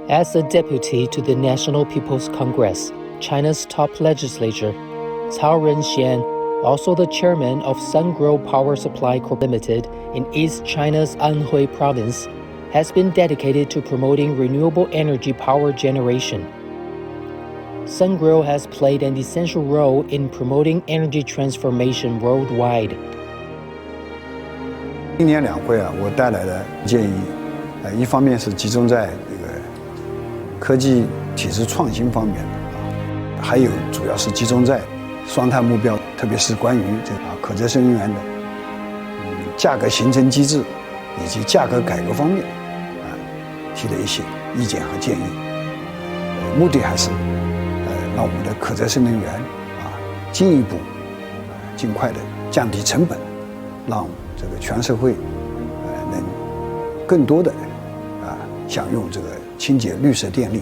As a deputy to the National People's Congress, China's top legislature, Cao Renxian, also the chairman of Sungrow Power Supply Corp. Limited in East China's Anhui province, has been dedicated to promoting renewable energy power generation. Sungrow has played an essential role in promoting energy transformation worldwide. 今年两会我带来的建议，一方面是集中在这个科技体制创新方面还有主要是集中在双碳目标，特别是关于这个可再生能源的价格形成机制以及价格改革方面提了一些意见和建议。目的还是让我们的可再生能源进一步尽快的降低成本，让这个全社会能更多的享用这个清洁绿色电力。